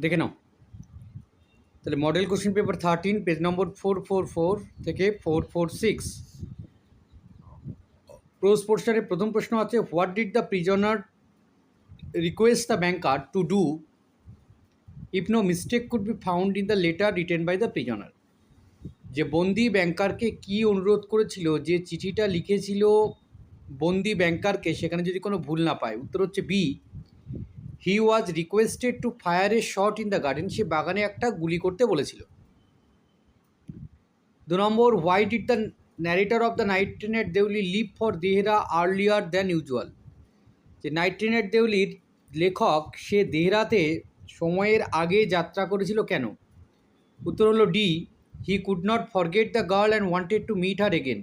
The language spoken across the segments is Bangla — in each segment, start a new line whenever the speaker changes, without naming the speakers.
দেখে নাও। তাহলে model question paper 13 page number 444 থেকে 446 প্রোজ পোর্শনের প্রথম প্রশ্ন আছে, what did the prisoner request the banker to do if no mistake could be found in the letter written by the prisoner. যে বন্দি ব্যাংকারকে কি অনুরোধ করেছিল, যে চিঠিটা লিখেছিল বন্দি ব্যাংকারকে, সেখানে যদি কোনো ভুল না পায়। উত্তর হচ্ছে B, he was requested to fire a shot in the garden. সে বাগানে একটা গুলি করতে বলেছিল। 2 নম্বর, why did the narrator of the night train at Deoli leave for Dehra earlier than usual. যে নাইট ট্রেন এট দেউলির লেখক সে দেহরাতে সময়ের আগে যাত্রা করেছিল কেন? উত্তর হলো D, he could not forget the girl and wanted to meet her again.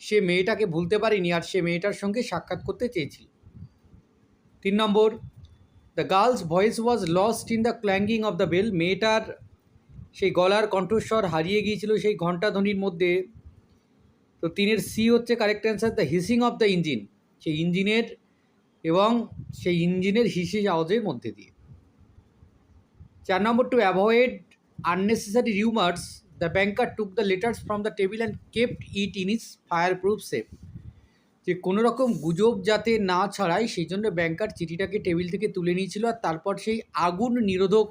সে মেয়েটাকে ভুলতে পারেনি আর সে মেয়েটার সঙ্গে সাক্ষাৎ করতে চেয়েছিল। 3 নম্বর, the girl's voice was lost in the clanging of the bell. মেয়েটার সেই গলার কণ্ঠস্বর হারিয়ে গিয়েছিল সেই ঘণ্টাধ্বনির মধ্যে। তো 3-এর সি হচ্ছে correct answer, the hissing of the engine. সেই ইঞ্জিনের এবং সেই ইঞ্জিনের হিসিস আওয়াজের মধ্যে দিয়ে। 4 নম্বর, to avoid unnecessary rumours the banker took the letters from the table and kept it in his fireproof safe. যে কোনো রকম গুজব যাতে না ছড়ায় সেই জন্য ব্যাংকার চিঠিটাকে টেবিল থেকে তুলে নিয়েছিল আর তারপর সেই আগুন নিরোধক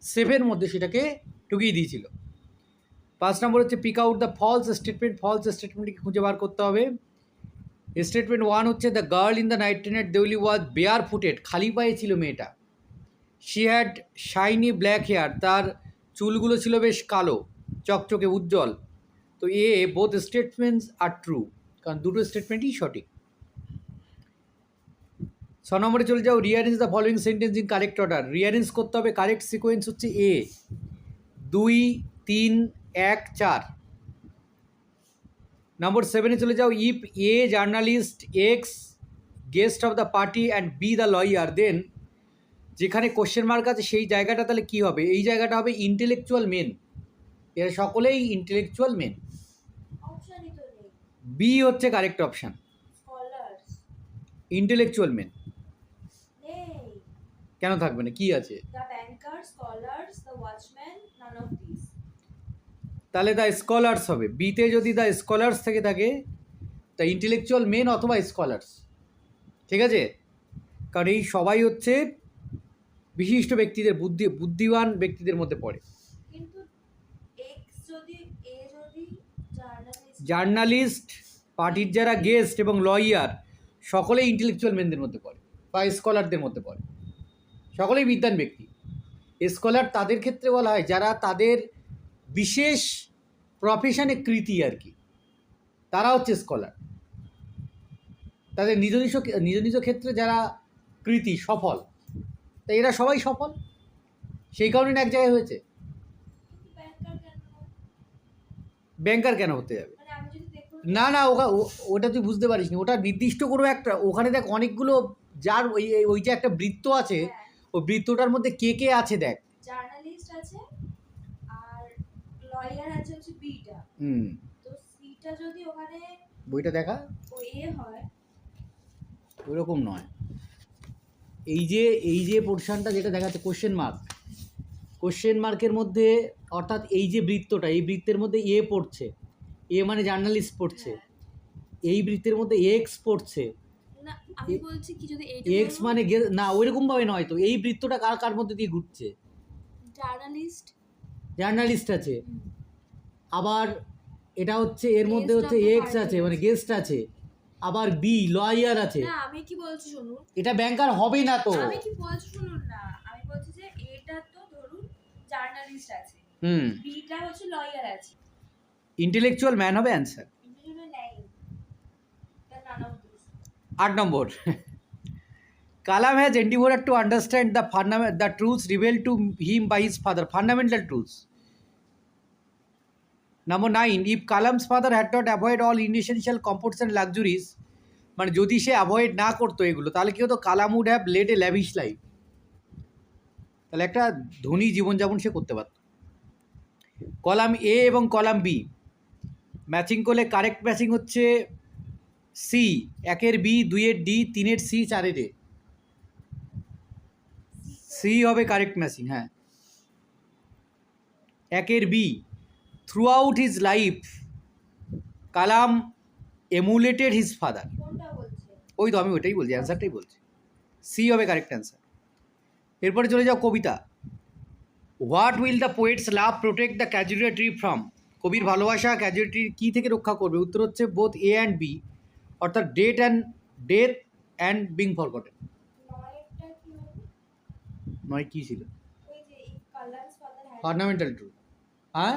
সেফের মধ্যে সেটাকে ঢুকিয়ে দিয়েছিল। 5 নম্বর হচ্ছে pick out the false statement. False স্টেটমেন্টকে খুঁজে বার করতে হবে। স্টেটমেন্ট 1 হচ্ছে, the girl in the night train at Deoli was barefooted. খালি পায়ে ছিল মেয়েটা। She had shiny black hair. তার চুলগুলো ছিল বেশ কালো, চকচকে, উজ্জ্বল। তো A both statements are true, কারণ দুটো স্টেটমেন্টই সঠিক। 6 নম্বরে চলে যাও, rearrange the following sentence in correct order. Rearrange করতে হবে। কারেক্ট সিকোয়েন্স হচ্ছে এ, 2, 3, 1, 4। নম্বর 7-এ চলে যাও, if A journalist, X guest of the party and B the lawyer, then যেখানে কোশ্চেন মার্ক আছে সেই জায়গাটা তাহলে কী হবে? এই জায়গাটা হবে ইন্টেলেকচুয়াল মেন। এরা সকলেই ইন্টেলেকচুয়াল মেন। বি হচ্ছে কারেক্ট অপশান, ইন্টেলেকচুয়াল মেন। কেন থাকবে না, কি আছে? তাহলে দ্য স্কলার্স হবে। বিতে যদি দ্য স্কলার্স থেকে থাকে দ্য ইন্টেলেকচুয়াল মেন অথবা স্কলার্স, ঠিক আছে? কারণ এই সবাই হচ্ছে বিশিষ্ট ব্যক্তিদের, বুদ্ধিমান ব্যক্তিদের মধ্যে পড়ে। জার্নালিস্ট, পার্টির যারা গেস্ট এবং লয়ার সকলেই ইন্টেলেকচুয়াল মেনদের মধ্যে পড়ে বা স্কলারদের মধ্যে পড়ে, সকলেই বিদ্বান ব্যক্তি। স্কলার তাদের ক্ষেত্রে বলা হয় যারা তাদের বিশেষ প্রফেশনে কৃতি আর কি, তারা হচ্ছে স্কলার। তাদের নিজ নিজ ক্ষেত্রে যারা কৃতি, সফল, তাই এরা সবাই সফল, সেই কারণে এক জায়গায় হয়েছে। ব্যাংকার কেন হতে যাবে? না না, ওটা তুই বুঝতে পারিস নি। ওটা নির্দিষ্ট কোনো একটা, ওখানে দেখ অনেকগুলো, যার ওই যে একটা বৃত্ত আছে, ওই বৃত্তটার মধ্যে কে কে আছে দেখ।
জার্নালিস্ট আছে আর লয়ার আছে হচ্ছে বিটা। তো সিটা যদি ওখানে
বইটা দেখা
ওই হয়,
ওইরকম নয়। এই যে পোর্শনটা যেটা দেখাচ্ছে কোশ্চেন মার্কের মধ্যে, অর্থাৎ এই যে বৃত্তটা, এই বৃত্তের মধ্যে এ পড়ছে, এ মানে জার্নালিস্ট পড়ছে, এই বৃত্তের মধ্যে এক্স পড়ছে।
না আমি বলছি কি, যদি
এক্স মানে না, ওইরকম ভাবে নয়। তো এই বৃত্তটা কার মধ্যে দিয়ে ঘুরছে? জার্নালিস্ট আছে, আবার এটা হচ্ছে এর মধ্যে হচ্ছে এক্স আছে মানে গেস্ট আছে, আবার বি লয়ার আছে।
না আমি কি বলছি শুনুন,
এটা ব্যাংকার হবে না। তো
আমি কি বলছি শুনুন না, আমি বলছি যে এটা তো ধরুন জার্নালিস্ট আছে, বিটা হচ্ছে লয়ার আছে,
ইন্টেলেকচুয়াল ম্যান হবে answer. 8 number, Kalam has endeavored to understand the truths revealed to him by his father, fundamental truths. Number 9, if Kalam's father had not avoid all inessential comforts and luxuries, মানে যদি সে অ্যাভয়েড না করতো এগুলো, তাহলে কি হতো? Kalam would have led a lavish life. তাহলে একটা ধনী জীবনযাপন সে করতে পারত। কলাম এ এবং কলাম বি ম্যাচিং করলে কারেক্ট ম্যাচিং হচ্ছে সি, 1-এর বি, 2-এর ডি, 3-এর সি, 4-এর এ। সি হবে কারেক্ট ম্যাচিং। হ্যাঁ, একের B, throughout his life Kalam emulated his father.
কোনটা বলছে?
ওই তো আমি ওইটাই বলছি, অ্যান্সারটাই বলছি, সি হবে কারেক্ট অ্যান্সার। এরপরে চলে যাও কবিতা। What will the poet's love protect the casual tree from? কবির ভালোবাসা ক্যাজুয়াল ট্রি কী থেকে রক্ষা করবে? উত্তর হচ্ছে বোথ এ অ্যান্ড বি, অর্থাৎ ডেথ অ্যান্ড বিং ফরগটেন।
নয়টা কি হবে?
নয় কী ছিল?
ওই যে if colours father had
fundamental true. হ্যাঁ,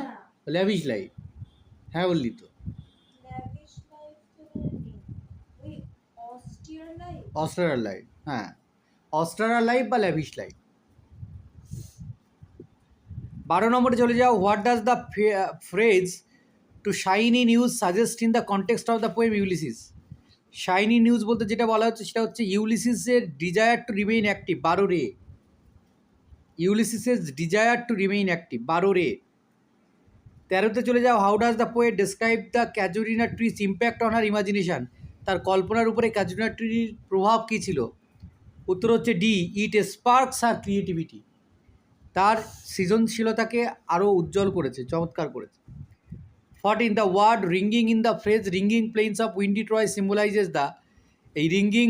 ল্যাভিশ লাইফ। হ্যাঁ বললি তো।
ল্যাভিশ লাইফ তো নেই, ওই অস্টিয়ার লাইফ।
অস্ট্রার লাইফ, হ্যাঁ, অস্ট্রার লাইফ বা ল্যাভিশ লাইফ। 12 নম্বরে চলে যাও। What does the phrase to shine in use suggest in the context of the poem Ulysses? Shine in use বলতে যেটা বলা হচ্ছে সেটা হচ্ছে ইউলিসিসের ডিজায়ার টু রিমেইন অ্যাক্টিভ, 12 রে। ইউলিসিসের ডিজায়ার টু রিমেইন অ্যাক্টিভ, 12 রে। 13তে চলে যাও। How does the poet describe the casuarina trees impact on her imagination? তার কল্পনার উপরে ক্যাজুরিনা ট্রির প্রভাব কী ছিল? উত্তর হচ্ছে D, it sparks her creativity. তার সৃজনশীলতাকে আরও উজ্জ্বল করেছে, চমৎকার করেছে। 14, the word ringing in the phrase ringing plains of windy Troy symbolises the, এই ringing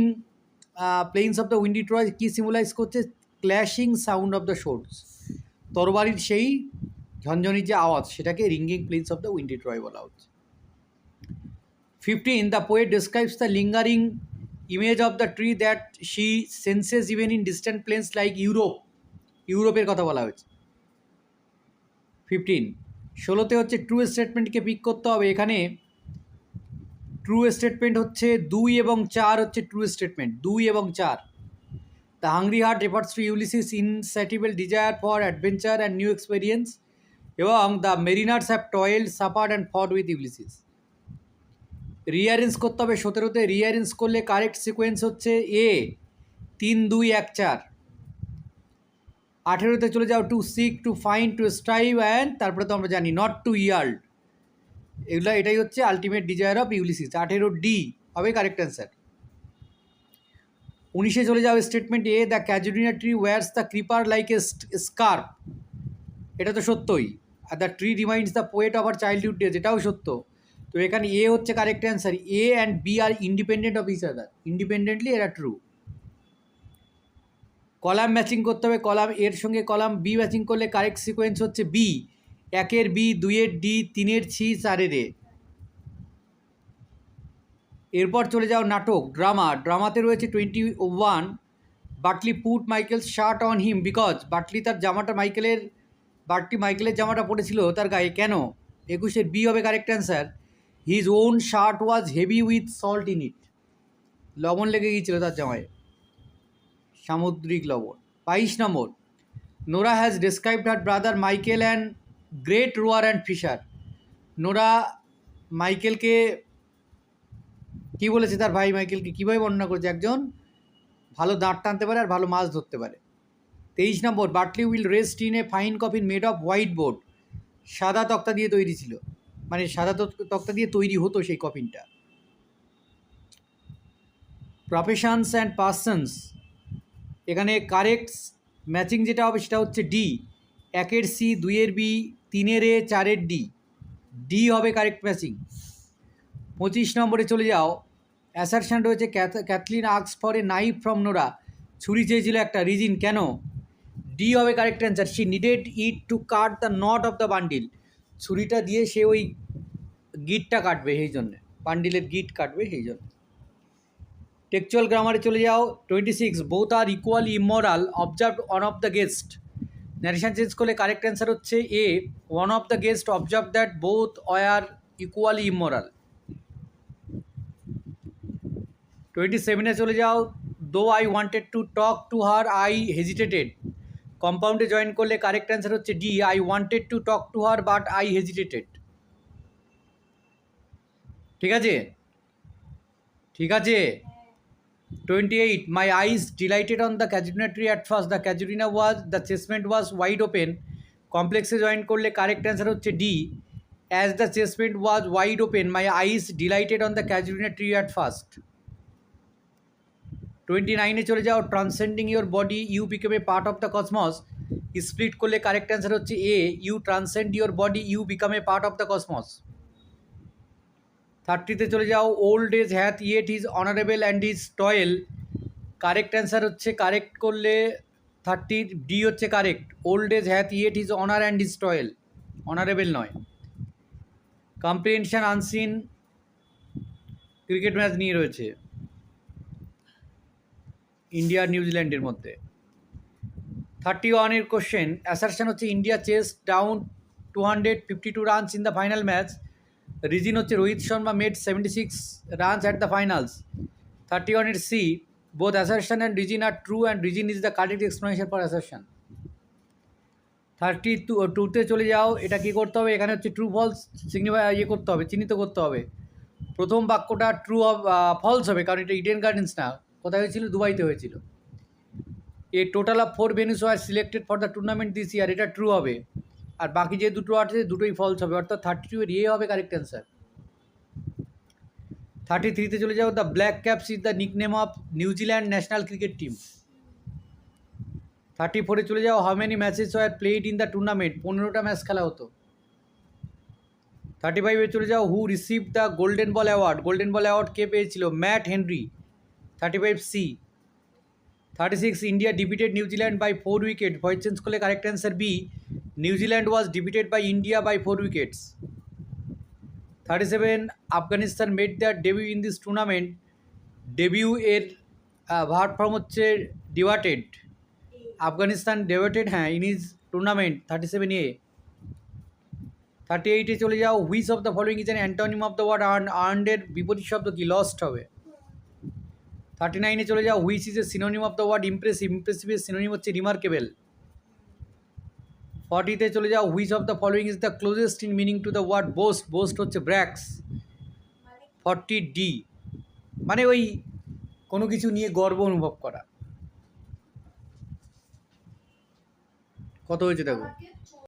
plains of the windy Troy কী সিম্বলাইজ করছে? Clashing sound of the swords, তরবারির সেই ঝনঝনির যে আওয়াজ, সেটাকে ringing plains of the windy Troy বলা হচ্ছে। 15, the poet describes the lingering image of the tree that she senses even in distant planes like Europe. ইউরোপের কথা বলা হয়েছে 15। 16তে হচ্ছে ট্রু স্টেটমেন্টকে পিক করতে হবে। এখানে ট্রু স্টেটমেন্ট হচ্ছে 2 এবং 4 হচ্ছে ট্রু স্টেটমেন্ট, 2 এবং 4। The hungry heart refers to Ulysses insatiable desire for adventure and new experience, এবং the mariners have toiled suffered and fought with Ulysses. Rearrange করতে হবে 17তে। রিঅ্যারেঞ্জ করলে কারেক্ট সিকোয়েন্স হচ্ছে এ, 3 2 1 4। 18তে চলে যাও। To seek, to find, to strive and তারপরে তো আমরা জানি নট টু ইয়াল্ড, এটাই হচ্ছে ultimate desire of Ulysses. 18 D হবে কারেক্ট অ্যান্সার। 19-এ চলে যাও। Statement A, the casuarina tree wears the creeper like a scarf, এটা তো সত্যই। আর the tree reminds the poet of her childhood days, এটাও সত্য। তো এখানে এ হচ্ছে correct answer. A and B are independent of each other, independently এরা ট্রু। কলাম ম্যাচিং করতে হবে। কলাম এর সঙ্গে কলাম বি ম্যাচিং করলে কারেক্ট সিকোয়েন্স হচ্ছে বি, 1-এর বি, 2-এর ডি, 3-এর সি, 4-এর এ। এরপর চলে যাও নাটক, ড্রামা। ড্রামাতে রয়েছে 21, Bartley put Michael's shirt on him because, Bartley তার জামাটা মাইকেলের জামাটা পড়েছিল তার গায়ে কেন? 21-এর বি হবে correct answer. His own shirt was heavy with salt in it, লবণ লেগে গিয়েছিল তার জামায়, সামুদ্রিক লবণ। 22 নম্বর। Nora has described her brother Michael and great rower and fisher. Nora মাইকেলকে কী বলেছে? তার ভাই মাইকেলকে কীভাবে বর্ণনা করেছে? একজন ভালো দাঁড় টানতে পারে আর ভালো মাছ ধরতে পারে। 23 নম্বর। Bartley will rest in a fine coffin made of white board, সাদা তক্তা দিয়ে তৈরি ছিল, মানে সাদা তক্তা দিয়ে তৈরি হতো সেই কফিনটা। প্রফেশনস অ্যান্ড পার্সনস, এখানে কারেক্ট ম্যাচিং যেটা হবে সেটা হচ্ছে ডি, 1-এর সি, 2-এর বি, 3-এর এ, 4-এর ডি, ডি হবে কারেক্ট ম্যাচিং। 25 নম্বরে চলে যাও। অ্যাসারশন রয়েছে Kathleen asks for a knife from Nora, ছুরি চেয়েছিল একটা, রিজিন কেন? ডি হবে correct answer. She needed it to cut the knot of the bundle, ছুরিটা দিয়ে সে ওই গিটটা কাটবে, সেই জন্যে বান্ডিলের গিট কাটবে সেই জন্য। টেক্সচুয়াল গ্রামারে চলে যাও। 26, both are equally immoral observe one of the guest, narration change করলে কারেক্ট অ্যান্সার হচ্ছে A, one of the guest observe that both are equally immoral. 27-এ চলে যাও। Though I wanted to talk to her I hesitated, কম্পাউন্ডে জয়েন করলে কারেক্ট অ্যান্সার হচ্ছে D, I wanted to talk to her but I hesitated. ঠিক আছে, ঠিক আছে। 28, my eyes delighted on the casuarina tree at first, the casuarina was, the casement was wide open, কমপ্লেক্সে জয়েন করলে কারেক্ট অ্যান্সার হচ্ছে D, as the casement was wide open my eyes delighted on the casuarina tree at first. 29-এ চলে যাও, transcending your body you became a part of the cosmos. Split করলে কারেক্ট অ্যান্সার হচ্ছে A, you transcend your body you become a part of the cosmos. 30-তে চলে যাও, old age hath yet his honourable and his toil. Correct answer হচ্ছে, কারেক্ট করলে 30 ডি হচ্ছে correct, old age hath yet his honour and his toil, honourable নয়। কম্প্রিহেনশন আনসিন ক্রিকেট ম্যাচ নিয়ে রয়েছে ইন্ডিয়া আর নিউজিল্যান্ডের মধ্যে। 31-এর কোশ্চেন, অ্যাসারশন হচ্ছে India chase down 252 runs in the final match. Reason হচ্ছে Rohit Sharma made 76 runs at the finals. 31-এর C, both assertion and reason are true and reason is the correct explanation for assertion. 32-তে চলে যাও, এটা কী করতে হবে, এখানে হচ্ছে ট্রু ফলস করতে হবে, চিহ্নিত করতে হবে। প্রথম বাক্যটা ট্রু ফলস হবে, কারণ এটা ইডেন গার্ডেন্স না, কোথায় হয়েছিল, দুবাইতে হয়েছিল। A total of 4 venues were selected for the tournament this year, এটা ট্রু হবে। আর বাকি যে দুটো আছে দুটোই ফলস হবে, অর্থাৎ 32-এর এ হবে কারেক্ট অ্যান্সার। 33-তে চলে যাও, the black caps is the nickname of New Zealand national cricket team. 34-এ চলে যাও, how many matches war played in the tournament, 15টা match খেলা হতো। 35-এ চলে যাও, হু receive the golden ball award, golden ball award কে পেয়েছিল, Matt Henry. 35C। 36, India defeated New Zealand by 4 wicket, voice change করলে correct answer B, New Zealand was defeated by India by 4 wickets. 37, Afghanistan made the debut in this tournament, debut এর ভার্ব ফর্ম হচ্ছে ডিওয়াটেড, আফগানিস্তান ডেওয়াটেড হ্যাঁ ইন ইজ টুর্নামেন্ট। 37A। 38-এ চলে যাও, which of the following is an antonym of the word আর্নডের বিপরীত শব্দ কি, লস্ট হবে। 39-এ চলে যাও, which is a synonym of the word impressive, ইমপ্রেসিভের সিনোনিম হচ্ছে রিমার্কেবল। 40-তে চলে যাও, which of the following is the closest in meaning to the word boast, boast হচ্ছে ব্র্যাক্স। 40D, মানে ওই কোনো কিছু নিয়ে গর্ব অনুভব করা। কত হয়েছে দেখো।